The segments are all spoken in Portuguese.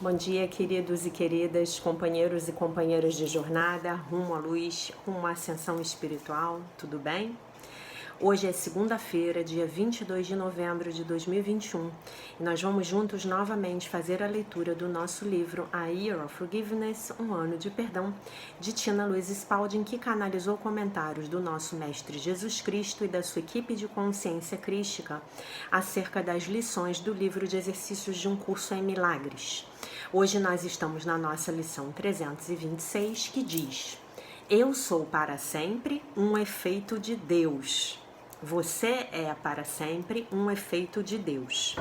Bom dia, queridos e queridas, companheiros e companheiras de jornada, rumo à luz, rumo à ascensão espiritual, tudo bem? Hoje é segunda-feira, dia 22 de novembro de 2021, e nós vamos juntos novamente fazer a leitura do nosso livro A Year of Forgiveness, Um Ano de Perdão, de Tina Louise Spalding, que canalizou comentários do nosso Mestre Jesus Cristo e da sua equipe de consciência crística acerca das lições do livro de exercícios de um curso em milagres. Hoje nós estamos na nossa lição 326, que diz: Eu sou para sempre um efeito de Deus. Você é para sempre um efeito de Deus.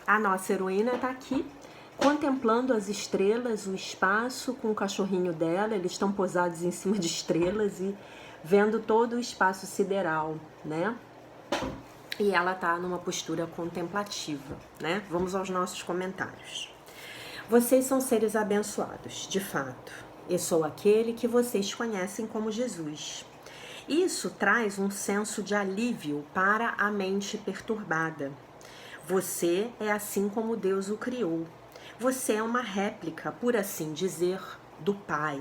A nossa heroína está aqui contemplando as estrelas, o espaço, com o cachorrinho dela. Eles estão posados em cima de estrelas e vendo todo o espaço sideral, né? E ela está numa postura contemplativa, né? Vamos aos nossos comentários. Vocês são seres abençoados, de fato. Eu sou aquele que vocês conhecem como Jesus. Isso traz um senso de alívio para a mente perturbada. Você é assim como Deus o criou. Você é uma réplica, por assim dizer, do Pai.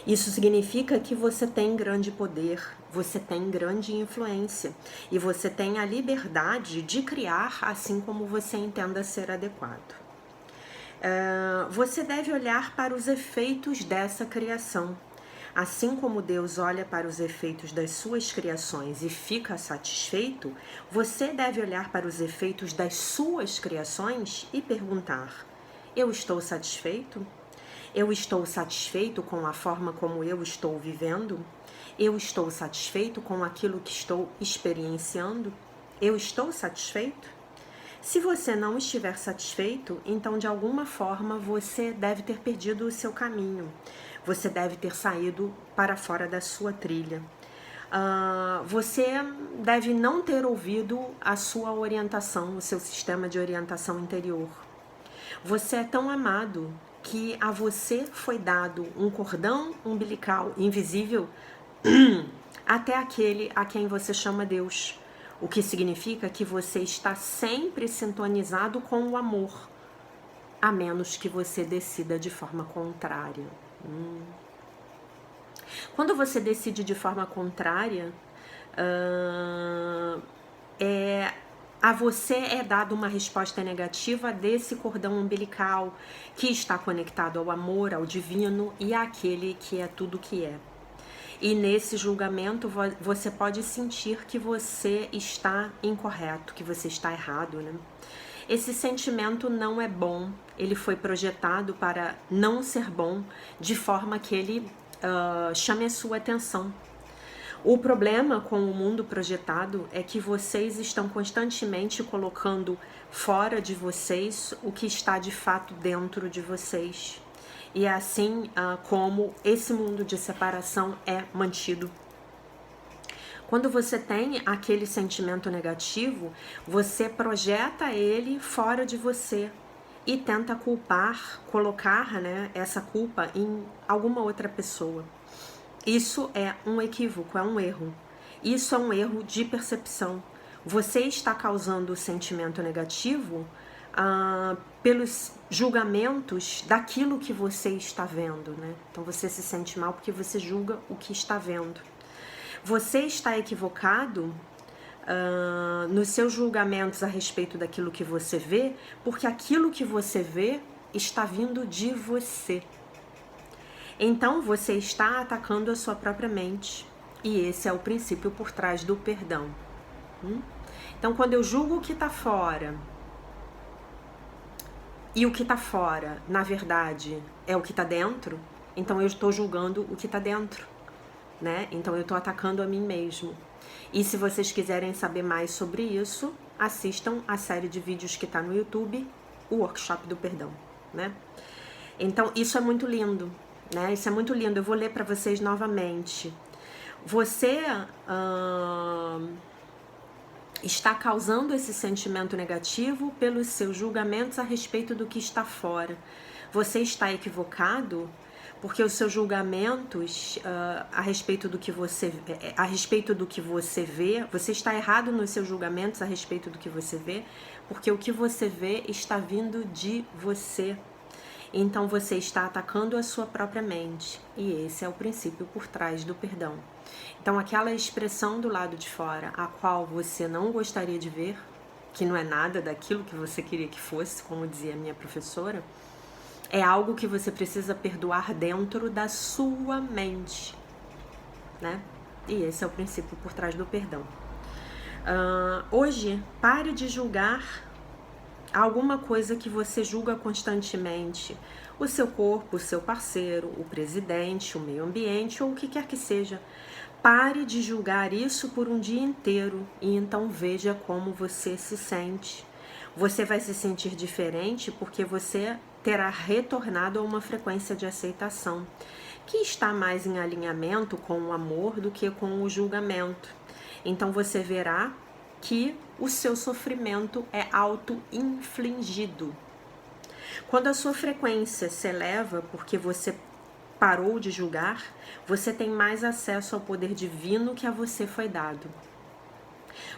Isso significa que você tem grande poder, você tem grande influência e você tem a liberdade de criar assim como você entenda ser adequado. Você deve olhar para os efeitos dessa criação. Assim como Deus olha para os efeitos das suas criações e fica satisfeito, você deve olhar para os efeitos das suas criações e perguntar: eu estou satisfeito? Eu estou satisfeito com a forma como eu estou vivendo? Eu estou satisfeito com aquilo que estou experienciando? Eu estou satisfeito? Se você não estiver satisfeito, então de alguma forma você deve ter perdido o seu caminho. Você deve ter saído para fora da sua trilha. Você deve não ter ouvido a sua orientação, o seu sistema de orientação interior. Você é tão amado que a você foi dado um cordão umbilical invisível até aquele a quem você chama Deus. O que significa que você está sempre sintonizado com o amor, a menos que você decida de forma contrária. Quando você decide de forma contrária, a você é dada uma resposta negativa desse cordão umbilical que está conectado ao amor, ao divino e àquele que é tudo que é. E nesse julgamento você pode sentir que você está incorreto, que você está errado, né? Esse sentimento não é bom, ele foi projetado para não ser bom, de forma que ele chame a sua atenção. O problema com o mundo projetado é que vocês estão constantemente colocando fora de vocês o que está de fato dentro de vocês. E é assim como esse mundo de separação é mantido. Quando você tem aquele sentimento negativo, você projeta ele fora de você e tenta colocar, né, essa culpa em alguma outra pessoa. Isso é um equívoco, é um erro. Isso é um erro de percepção. Você está causando o sentimento negativo pelos julgamentos daquilo que você está vendo, né? Então você se sente mal porque você julga o que está vendo. Você está equivocado nos seus julgamentos a respeito daquilo que você vê, porque aquilo que você vê está vindo de você. Então você está atacando a sua própria mente. E esse é o princípio por trás do perdão. Então quando eu julgo o que está fora, e o que está fora, na verdade, é o que está dentro, então eu estou julgando o que está dentro, né? Então eu estou atacando a mim mesmo. E se vocês quiserem saber mais sobre isso, assistam a série de vídeos que está no YouTube, o Workshop do Perdão, né? Então isso é muito lindo, né? Isso é muito lindo. Eu vou ler para vocês novamente. Você está causando esse sentimento negativo pelos seus julgamentos a respeito do que está fora. Você está equivocado porque os seus julgamentos a respeito do que você vê, você está errado nos seus julgamentos a respeito do que você vê, porque o que você vê está vindo de você. então você está atacando a sua própria mente. E esse é o princípio por trás do perdão. Então, aquela expressão do lado de fora, a qual você não gostaria de ver, que não é nada daquilo que você queria que fosse, como dizia a minha professora, é algo que você precisa perdoar dentro da sua mente, né? E esse é o princípio por trás do perdão. Hoje, pare de julgar alguma coisa que você julga constantemente. O seu corpo, o seu parceiro, o presidente, o meio ambiente ou o que quer que seja. Pare de julgar isso por um dia inteiro e então veja como você se sente. Você vai se sentir diferente porque você terá retornado a uma frequência de aceitação que está mais em alinhamento com o amor do que com o julgamento. Então você verá que o seu sofrimento é auto-infligido. Quando a sua frequência se eleva porque você parou de julgar, você tem mais acesso ao poder divino que a você foi dado.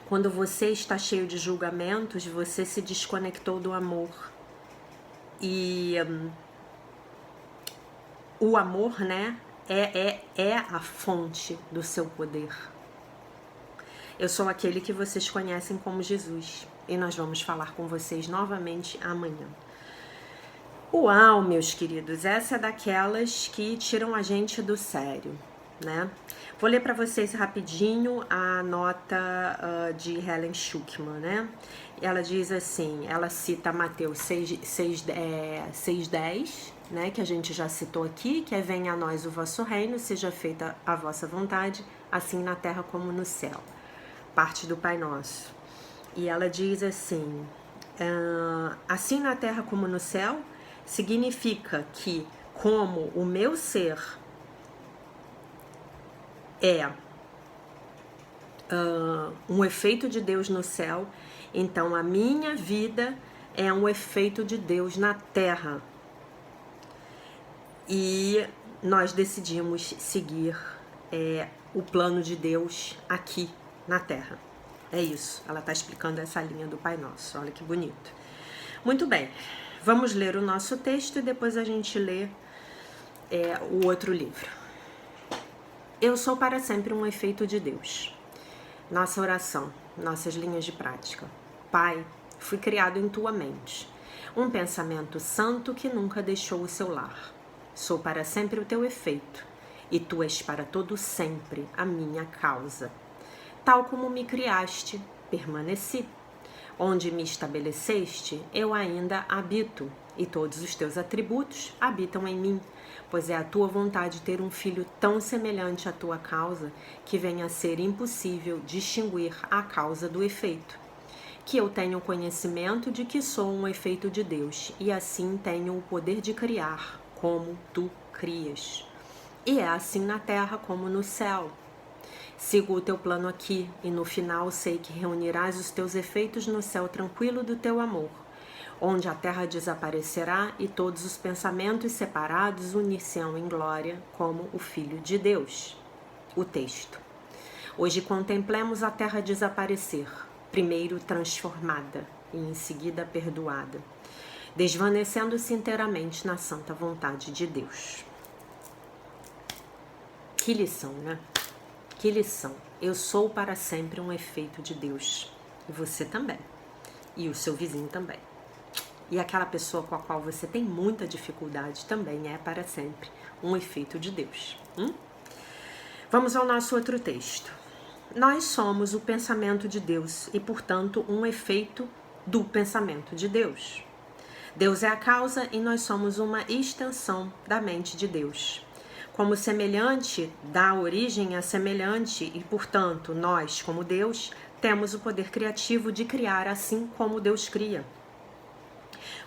Quando você está cheio de julgamentos, você se desconectou do amor. E o amor, né, é a fonte do seu poder. Eu sou aquele que vocês conhecem como Jesus. E nós vamos falar com vocês novamente amanhã. Uau, meus queridos, essa é daquelas que tiram a gente do sério, né? Vou ler para vocês rapidinho a nota de Helen Schucman, né? Ela diz assim, ela cita Mateus 6:10, né? Que a gente já citou aqui, que é: venha a nós o vosso reino, seja feita a vossa vontade, assim na terra como no céu. Parte do Pai Nosso. E ela diz assim, assim na terra como no céu, significa que, como o meu ser é um efeito de Deus no céu, então a minha vida é um efeito de Deus na terra. E nós decidimos seguir o plano de Deus aqui na terra. É isso, ela está explicando essa linha do Pai Nosso, olha que bonito. Muito bem. Vamos ler o nosso texto e depois a gente lê o outro livro. Eu sou para sempre um efeito de Deus. Nossa oração, nossas linhas de prática. Pai, fui criado em tua mente. Um pensamento santo que nunca deixou o seu lar. Sou para sempre o teu efeito, e tu és para todo sempre a minha causa. Tal como me criaste, permaneci. Onde me estabeleceste, eu ainda habito, e todos os teus atributos habitam em mim, pois é a tua vontade ter um filho tão semelhante à tua causa que venha a ser impossível distinguir a causa do efeito. Que eu tenho conhecimento de que sou um efeito de Deus, e assim tenho o poder de criar, como tu crias. E é assim na terra como no céu. Sigo o teu plano aqui, e no final sei que reunirás os teus efeitos no céu tranquilo do teu amor, onde a terra desaparecerá e todos os pensamentos separados unir-se-ão em glória, como o Filho de Deus. O texto. Hoje contemplemos a terra desaparecer, primeiro transformada e em seguida perdoada, desvanecendo-se inteiramente na santa vontade de Deus. Que lição, né? Que lição. Eu sou para sempre um efeito de Deus. E você também. E o seu vizinho também. E aquela pessoa com a qual você tem muita dificuldade também é para sempre um efeito de Deus. Vamos ao nosso outro texto. Nós somos o pensamento de Deus e, portanto, um efeito do pensamento de Deus. Deus é a causa e nós somos uma extensão da mente de Deus. Como semelhante dá origem a semelhante e, portanto, nós, como Deus, temos o poder criativo de criar assim como Deus cria.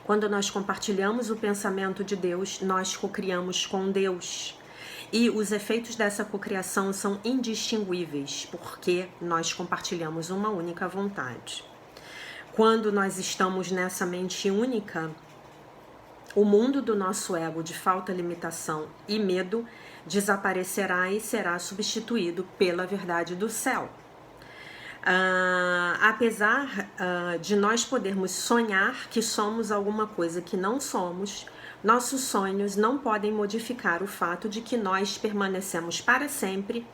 Quando nós compartilhamos o pensamento de Deus, nós cocriamos com Deus. E os efeitos dessa cocriação são indistinguíveis, porque nós compartilhamos uma única vontade. Quando nós estamos nessa mente única, o mundo do nosso ego de falta, limitação e medo desaparecerá e será substituído pela verdade do céu. Apesar de nós podermos sonhar que somos alguma coisa que não somos, nossos sonhos não podem modificar o fato de que nós permanecemos para sempre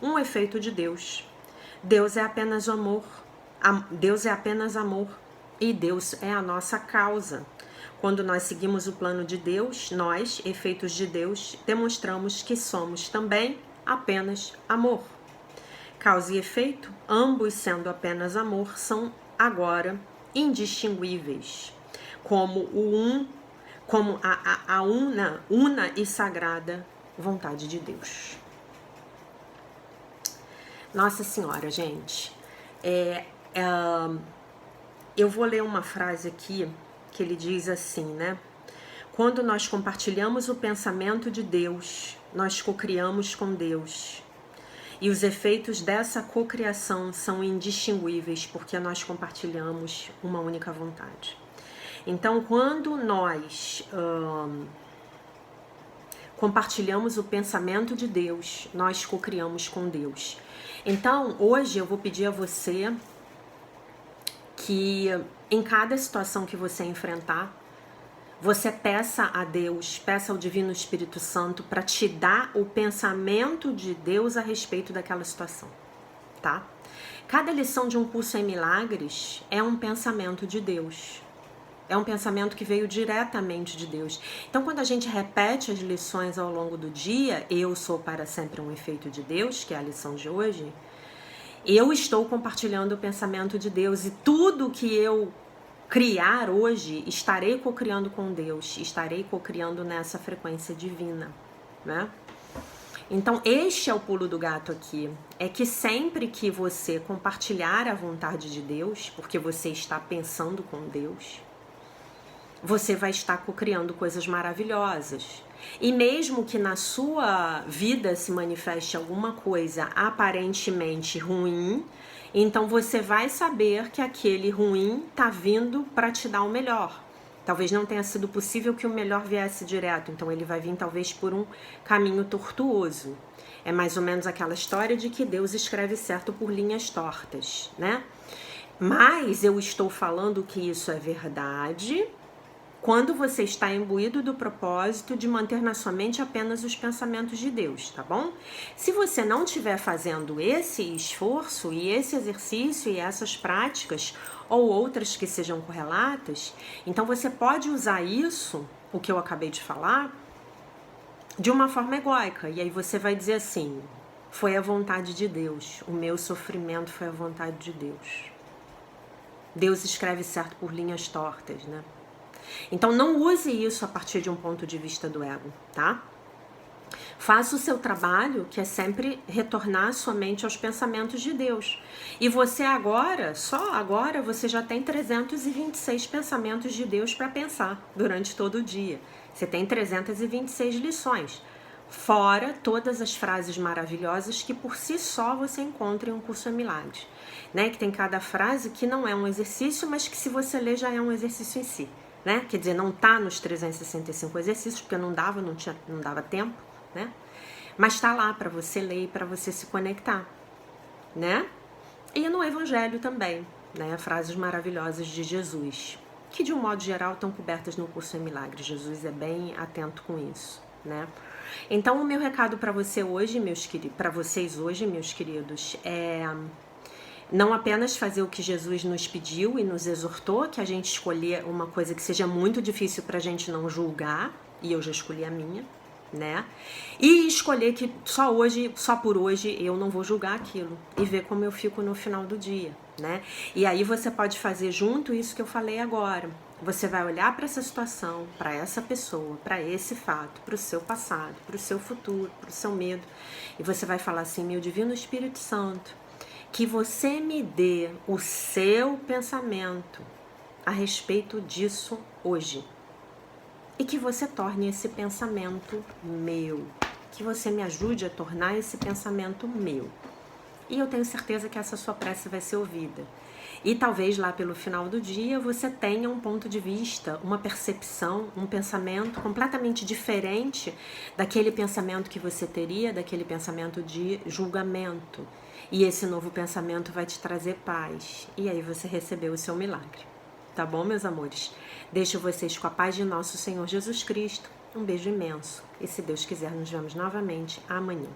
um efeito de Deus. Deus é apenas amor. Deus é apenas amor e Deus é a nossa causa. Quando nós seguimos o plano de Deus, nós, efeitos de Deus, demonstramos que somos também apenas amor. Causa e efeito, ambos sendo apenas amor, são agora indistinguíveis, como a una e sagrada vontade de Deus. Nossa Senhora, gente, eu vou ler uma frase aqui que ele diz assim, né? Quando nós compartilhamos o pensamento de Deus, nós cocriamos com Deus. E os efeitos dessa cocriação são indistinguíveis, porque nós compartilhamos uma única vontade. Então, quando nós compartilhamos o pensamento de Deus, nós cocriamos com Deus. Então, hoje eu vou pedir a você que em cada situação que você enfrentar, você peça a Deus, peça ao Divino Espírito Santo para te dar o pensamento de Deus a respeito daquela situação, tá? Cada lição de um curso em milagres é um pensamento de Deus. É um pensamento que veio diretamente de Deus. Então, quando a gente repete as lições ao longo do dia, eu sou para sempre um efeito de Deus, que é a lição de hoje, eu estou compartilhando o pensamento de Deus e tudo que eu criar hoje, estarei cocriando com Deus, estarei cocriando nessa frequência divina, né? Então, este é o pulo do gato aqui, é que sempre que você compartilhar a vontade de Deus, porque você está pensando com Deus, você vai estar cocriando coisas maravilhosas. E mesmo que na sua vida se manifeste alguma coisa aparentemente ruim, então você vai saber que aquele ruim tá vindo para te dar o melhor. Talvez não tenha sido possível que o melhor viesse direto, então ele vai vir talvez por um caminho tortuoso. É mais ou menos aquela história de que Deus escreve certo por linhas tortas, né? Mas eu estou falando que isso é verdade quando você está imbuído do propósito de manter na sua mente apenas os pensamentos de Deus, tá bom? Se você não estiver fazendo esse esforço e esse exercício e essas práticas ou outras que sejam correlatas, então você pode usar isso, o que eu acabei de falar, de uma forma egóica. E aí você vai dizer assim, foi a vontade de Deus, o meu sofrimento foi a vontade de Deus. Deus escreve certo por linhas tortas, né? Então não use isso a partir de um ponto de vista do ego, tá? Faça o seu trabalho, que é sempre retornar a sua mente aos pensamentos de Deus. E você agora, só agora, você já tem 326 pensamentos de Deus para pensar durante todo o dia. Você tem 326 lições, fora todas as frases maravilhosas que por si só você encontra em um curso em milagres, né? Que tem cada frase que não é um exercício, mas que se você ler já é um exercício em si. Né? Quer dizer, não tá nos 365 exercícios, porque não dava tempo, né? Mas tá lá para você ler e para você se conectar, né? E no Evangelho também, né? Frases maravilhosas de Jesus, que de um modo geral estão cobertas no curso em milagres. Jesus é bem atento com isso, né? Então, o meu recado para você hoje, para vocês hoje, meus queridos, é não apenas fazer o que Jesus nos pediu e nos exortou, que a gente escolher uma coisa que seja muito difícil pra gente não julgar, e eu já escolhi a minha, né? E escolher que só por hoje eu não vou julgar aquilo e ver como eu fico no final do dia, né? E aí você pode fazer junto isso que eu falei agora. Você vai olhar para essa situação, para essa pessoa, para esse fato, para o seu passado, para o seu futuro, para o seu medo, e você vai falar assim: meu Divino Espírito Santo, que você me dê o seu pensamento a respeito disso hoje. E que você torne esse pensamento meu. Que você me ajude a tornar esse pensamento meu. E eu tenho certeza que essa sua prece vai ser ouvida. E talvez lá pelo final do dia você tenha um ponto de vista, uma percepção, um pensamento completamente diferente daquele pensamento que você teria, daquele pensamento de julgamento. E esse novo pensamento vai te trazer paz. E aí você recebeu o seu milagre. Tá bom, meus amores? Deixo vocês com a paz de nosso Senhor Jesus Cristo. Um beijo imenso. E se Deus quiser, nos vemos novamente amanhã.